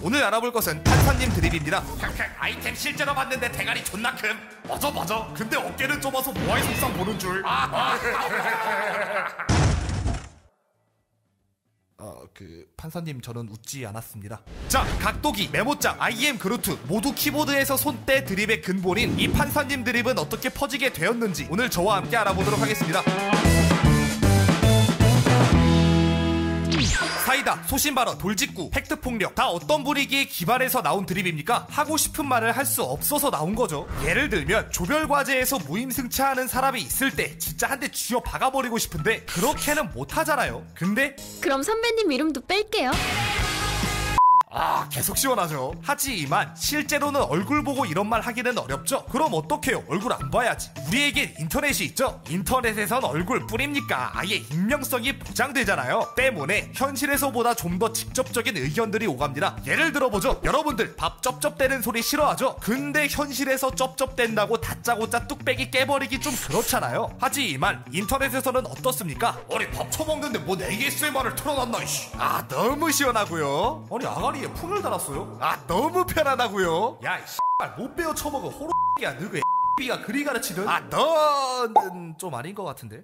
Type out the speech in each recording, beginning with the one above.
오늘 알아볼 것은 판사님 드립입니다. 아이템 실제로 봤는데 대가리 존나 큼. 맞아. 근데 어깨는 좁아서 모아이 속상 보는 줄. 판사님 저는 웃지 않았습니다. 자, 각도기, 메모장, IM 그루트 모두 키보드에서 손때 드립의 근본인 이 판사님 드립은 어떻게 퍼지게 되었는지 오늘 저와 함께 알아보도록 하겠습니다. 사이다, 소신발언, 돌직구, 팩트폭력 다 어떤 분위기에 기반해서 나온 드립입니까? 하고 싶은 말을 할 수 없어서 나온 거죠. 예를 들면 조별과제에서 무임승차하는 사람이 있을 때 진짜 한 대 쥐어 박아버리고 싶은데 그렇게는 못하잖아요. 근데 그럼 선배님 이름도 뺄게요. 계속 시원하죠. 하지만 실제로는 얼굴 보고 이런 말 하기는 어렵죠. 그럼 어떡해요? 얼굴 안 봐야지. 우리에겐 인터넷이 있죠. 인터넷에선 얼굴 뿐입니까? 아예 익명성이 보장되잖아요. 때문에 현실에서보다 좀 더 직접적인 의견들이 오갑니다. 예를 들어보죠. 여러분들 밥 쩝쩝대는 소리 싫어하죠? 근데 현실에서 쩝쩝댄다고 다짜고짜 뚝배기 깨버리기 좀 그렇잖아요. 하지만 인터넷에서는 어떻습니까? 아니 밥 처먹는데 뭔 ASMR을 틀어놨나 이씨. 너무 시원하고요. 아니 아가리에 풍을 달았어요? 너무 편하다고요? 야, 이 씨발 못 배워 처먹어 호로야 너그 X비가 그리 가르치든? 너는 좀 아닌 것 같은데?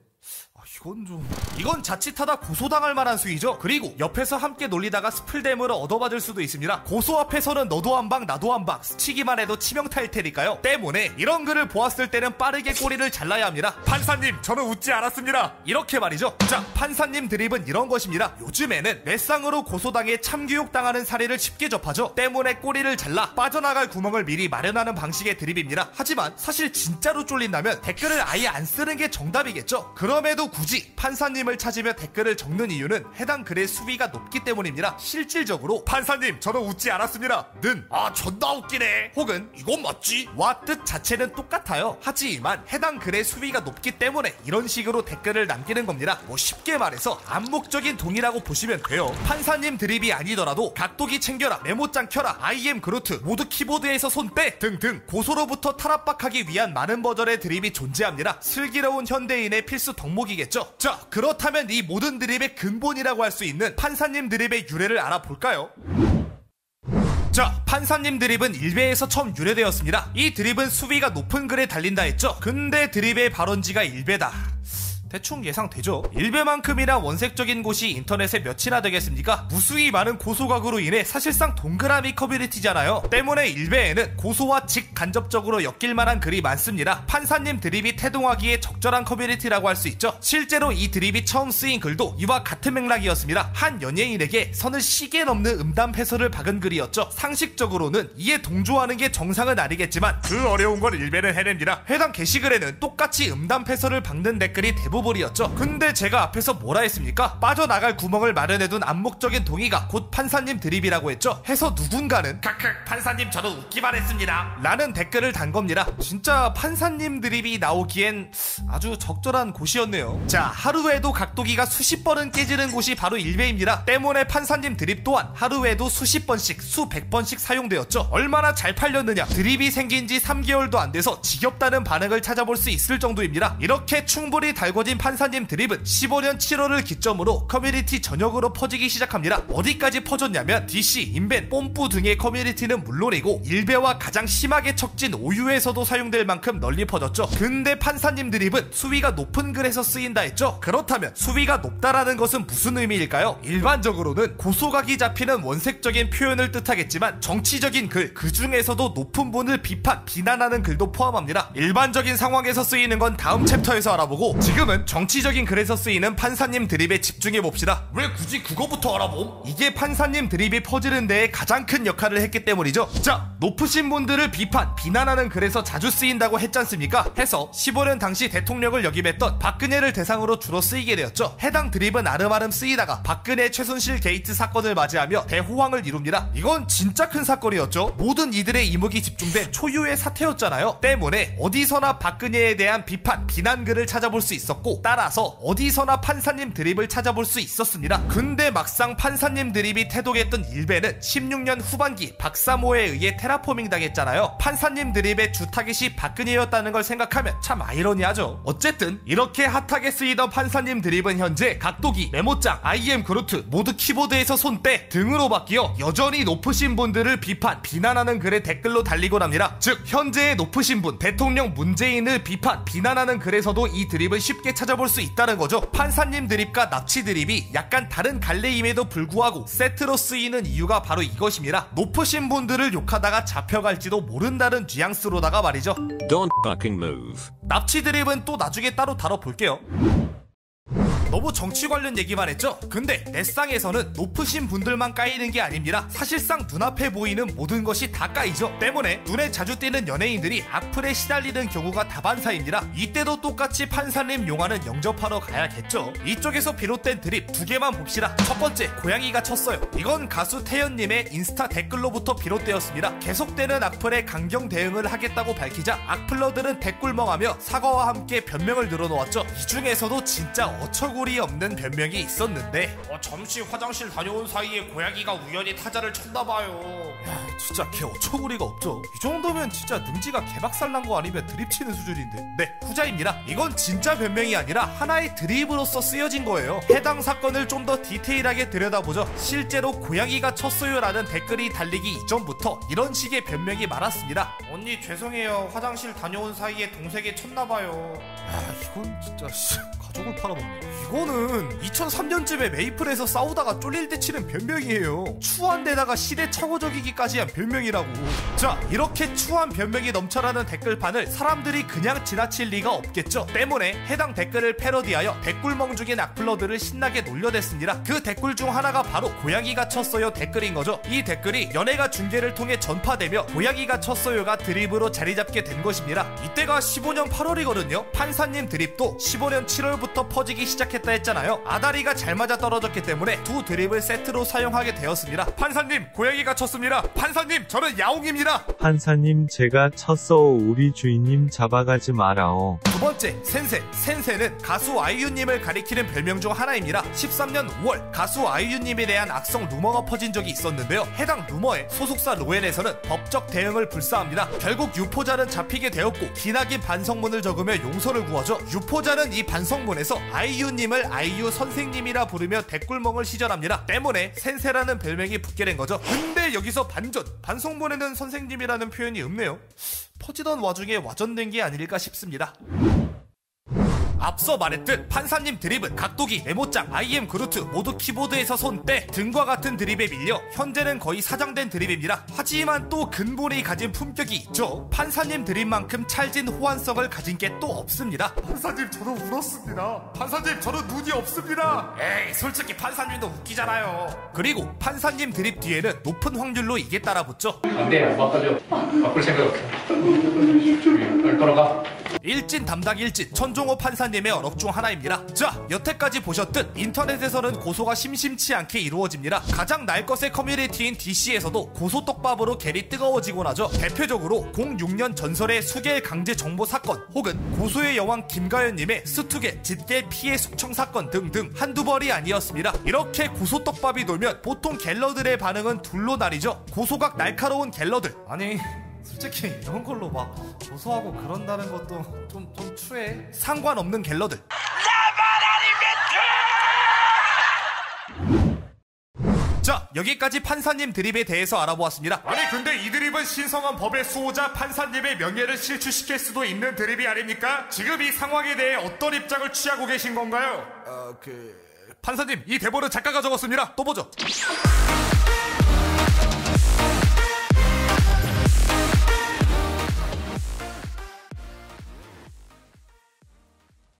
이건 자칫하다 고소당할 만한 수위죠. 그리고 옆에서 함께 놀리다가 스플댐으로 얻어맞을 수도 있습니다. 고소 앞에서는 너도 한 방 나도 한 방 스치기만 해도 치명타일 테니까요. 때문에 이런 글을 보았을 때는 빠르게 꼬리를 잘라야 합니다. 판사님 저는 웃지 않았습니다. 이렇게 말이죠. 자, 판사님 드립은 이런 것입니다. 요즘에는 뇌상으로 고소당해 참교육당하는 사례를 쉽게 접하죠. 때문에 꼬리를 잘라 빠져나갈 구멍을 미리 마련하는 방식의 드립입니다. 하지만 사실 진짜로 쫄린다면 댓글을 아예 안 쓰는 게 정답이겠죠. 그럼에도 굳이 판사님을 찾으며 댓글을 적는 이유는 해당 글의 수위가 높기 때문입니다. 실질적으로 판사님 저는 웃지 않았습니다 는 존나 웃기네 혹은 이건 맞지 와 뜻 자체는 똑같아요. 하지만 해당 글의 수위가 높기 때문에 이런 식으로 댓글을 남기는 겁니다. 쉽게 말해서 암묵적인 동의라고 보시면 돼요. 판사님 드립이 아니더라도 각도기 챙겨라, 메모장 켜라, IM 그루트 모두 키보드에서 손 빼 등등 고소로부터 탈압박하기 위한 많은 버전의 드립이 존재합니다. 슬기로운 현대인의 필수 덕목이겠죠. 자, 그렇다면 이 모든 드립의 근본이라고 할 수 있는 판사님 드립의 유래를 알아볼까요? 자, 판사님 드립은 일베에서 처음 유래되었습니다. 이 드립은 수위가 높은 글에 달린다 했죠. 근데 드립의 발원지가 일베다. 대충 예상되죠. 일베만큼이나 원색적인 곳이 인터넷에 몇이나 되겠습니까? 무수히 많은 고소각으로 인해 사실상 동그라미 커뮤니티잖아요. 때문에 일베에는 고소와 직간접적으로 엮일 만한 글이 많습니다. 판사님 드립이 태동하기에 적절한 커뮤니티라고 할 수 있죠. 실제로 이 드립이 처음 쓰인 글도 이와 같은 맥락이었습니다. 한 연예인에게 선을 시계 넘는 음담 패설을 박은 글이었죠. 상식적으로는 이에 동조하는 게 정상은 아니겠지만 그 어려운 걸 일베는 해냅니다. 해당 게시글에는 똑같이 음담 패설을 박는 댓글이 대부분 이었죠. 근데 제가 앞에서 뭐라 했습니까? 빠져나갈 구멍을 마련해둔 암묵적인 동의가 곧 판사님 드립이라고 했죠. 해서 누군가는 판사님 저는 웃기만 했습니다 라는 댓글을 단 겁니다. 진짜 판사님 드립이 나오기엔 아주 적절한 곳이었네요. 자, 하루에도 각도기가 수십 번은 깨지는 곳이 바로 일베입니다. 때문에 판사님 드립 또한 하루에도 수십 번씩 수백 번씩 사용되었죠. 얼마나 잘 팔렸느냐, 드립이 생긴 지 3개월도 안 돼서 지겹다는 반응을 찾아볼 수 있을 정도입니다. 이렇게 충분히 달궈진 판사님 드립은 15년 7월을 기점으로 커뮤니티 전역으로 퍼지기 시작합니다. 어디까지 퍼졌냐면 DC, 인벤, 뽐뿌 등의 커뮤니티는 물론이고 일베와 가장 심하게 척진 오유에서도 사용될 만큼 널리 퍼졌죠. 근데 판사님 드립은 수위가 높은 글에서 쓰인다 했죠. 그렇다면 수위가 높다라는 것은 무슨 의미일까요? 일반적으로는 고소각이 잡히는 원색적인 표현을 뜻하겠지만 정치적인 글, 그 중에서도 높은 분을 비판, 비난하는 글도 포함합니다. 일반적인 상황에서 쓰이는 건 다음 챕터에서 알아보고 지금은 정치적인 글에서 쓰이는 판사님 드립에 집중해봅시다. 왜 굳이 그거부터 알아봄? 이게 판사님 드립이 퍼지는 데에 가장 큰 역할을 했기 때문이죠. 자, 높으신 분들을 비판, 비난하는 글에서 자주 쓰인다고 했잖습니까? 해서 15년 당시 대통령을 역임했던 박근혜를 대상으로 주로 쓰이게 되었죠. 해당 드립은 아름아름 쓰이다가 박근혜 최순실 게이트 사건을 맞이하며 대호황을 이룹니다. 이건 진짜 큰 사건이었죠. 모든 이들의 이목이 집중된 초유의 사태였잖아요. 때문에 어디서나 박근혜에 대한 비판, 비난 글을 찾아볼 수 있었고 없었고 따라서 어디서나 판사님 드립을 찾아볼 수 있었습니다. 근데 막상 판사님 드립이 태동했던 일베는 16년 후반기 박사모에 의해 테라포밍 당했잖아요. 판사님 드립의 주 타깃이 박근혜였다는 걸 생각하면 참 아이러니하죠. 어쨌든 이렇게 핫하게 쓰이던 판사님 드립은 현재 각도기, 메모장, IM 그루트, 모두 키보드에서 손 빼 등으로 바뀌어 여전히 높으신 분들을 비난하는 글에 댓글로 달리곤 합니다. 즉 현재의 높으신 분, 대통령 문재인을 비난하는 글에서도 이 드립을 쉽게 찾아볼 수 있다는 거죠. 판사님 드립과 납치 드립이 약간 다른 갈래임에도 불구하고 세트로 쓰이는 이유가 바로 이것입니다. 높으신 분들을 욕하다가 잡혀갈지도 모른다는 뉘앙스로다가 말이죠. Don't fucking move. 납치 드립은 또 나중에 따로 다뤄볼게요. 너무 정치 관련 얘기만 했죠? 근데 내 쌍에서는 높으신 분들만 까이는 게 아닙니다. 사실상 눈앞에 보이는 모든 것이 다 까이죠. 때문에 눈에 자주 띄는 연예인들이 악플에 시달리는 경우가 다반사입니다. 이때도 똑같이 판사님 용화는 영접하러 가야겠죠. 이쪽에서 비롯된 드립 두 개만 봅시다. 첫 번째, 고양이가 쳤어요. 이건 가수 태연님의 인스타 댓글로부터 비롯되었습니다. 계속되는 악플에 강경 대응을 하겠다고 밝히자 악플러들은 댓글멍하며 사과와 함께 변명을 늘어놓았죠. 이 중에서도 진짜 어처구니 없는 변명이 있었는데 잠시 화장실 다녀온 사이에 고양이가 우연히 타자를 쳤나봐요. 야 진짜 걔 어처구니가 없죠. 이 정도면 진짜 능지가 개박살난 거 아니면 드립치는 수준인데. 네, 후자입니다. 이건 진짜 변명이 아니라 하나의 드립으로서 쓰여진 거예요. 해당 사건을 좀 더 디테일하게 들여다보죠. 실제로 고양이가 쳤어요 라는 댓글이 달리기 이전부터 이런 식의 변명이 많았습니다. 언니 죄송해요, 화장실 다녀온 사이에 동생이 쳤나봐요. 야 이건 진짜 가족을 팔아먹네. 이거는 2003년쯤에 메이플에서 싸우다가 쫄릴 때 치는 변명이에요. 추한 데다가 시대착오적이기까지 한 변명이라고. 자, 이렇게 추한 변명이 넘쳐나는 댓글판을 사람들이 그냥 지나칠 리가 없겠죠. 때문에 해당 댓글을 패러디하여 댓글멍 중인 악플러들을 신나게 놀려댔습니다. 그 댓글 중 하나가 바로 고양이가 쳤어요 댓글인 거죠. 이 댓글이 연예가 중계를 통해 전파되며 고양이가 쳤어요가 드립으로 자리잡게 된 것입니다. 이때가 15년 8월이거든요. 판사님 드립도 15년 7월부터 퍼지기 시작했다 했잖아요. 아다리가 잘 맞아 떨어졌기 때문에 두 드립을 세트로 사용하게 되었습니다. 판사님, 고양이가 쳤습니다. 판사님, 저는 야옹입니다. 판사님, 제가 쳤어오. 우리 주인님 잡아가지 마라오. 두 번째, 센세. 센세는 가수 아이유님을 가리키는 별명 중 하나입니다. 13년 5월 가수 아이유님에 대한 악성 루머가 퍼진 적이 있었는데요. 해당 루머에 소속사 로엔에서는 법적 대응을 불사합니다. 결국 유포자는 잡히게 되었고 기나긴 반성문을 적으며 용서를 구하죠. 유포자는 이 반성문에서 아이유님을 아이유 선생님이라 부르며 댓글멍을 시전합니다. 때문에 센세라는 별명이 붙게 된 거죠. 근데 여기서 반전, 반성문에는 선생님이라는 표현이 없네요. 퍼지던 와중에 와전된 게 아닐까 싶습니다. 앞서 말했듯 판사님 드립은 각도기, 메모장, IM 그루트 모두 키보드에서 손 빼 등과 같은 드립에 밀려 현재는 거의 사장된 드립입니다. 하지만 또 근본이 가진 품격이 있죠. 판사님 드립만큼 찰진 호환성을 가진 게 또 없습니다. 판사님 저는 울었습니다. 판사님 저는 눈이 없습니다. 에이 솔직히 판사님도 웃기잖아요. 그리고 판사님 드립 뒤에는 높은 확률로 이게 따라붙죠. 안돼, 안 바꿔줘. 바꿀 생각 없어. 빨리 돌아가. 일진 담당 일진 천종호 판사님의 언업 중 하나입니다. 자, 여태까지 보셨듯 인터넷에서는 고소가 심심치 않게 이루어집니다. 가장 날 것의 커뮤니티인 DC에서도 고소 떡밥으로 겔이 뜨거워지곤 하죠. 대표적으로 06년 전설의 수겔 강제 정보 사건 혹은 고소의 여왕 김가연님의 스투겔, 짓겔 피해 숙청 사건 등등 한두 벌이 아니었습니다. 이렇게 고소 떡밥이 돌면 보통 갤러들의 반응은 둘로 나뉘죠. 고소각 날카로운 갤러들, 아니 솔직히 이런 걸로 막 고소하고 그런다는 것도 좀 추해. 상관없는 갤러들. 자, 여기까지 판사님 드립에 대해서 알아보았습니다. 아니 근데 이 드립은 신성한 법의 수호자 판사님의 명예를 실추시킬 수도 있는 드립이 아닙니까? 지금 이 상황에 대해 어떤 입장을 취하고 계신 건가요? 판사님, 이 대본은 작가가 적었습니다. 또 보죠.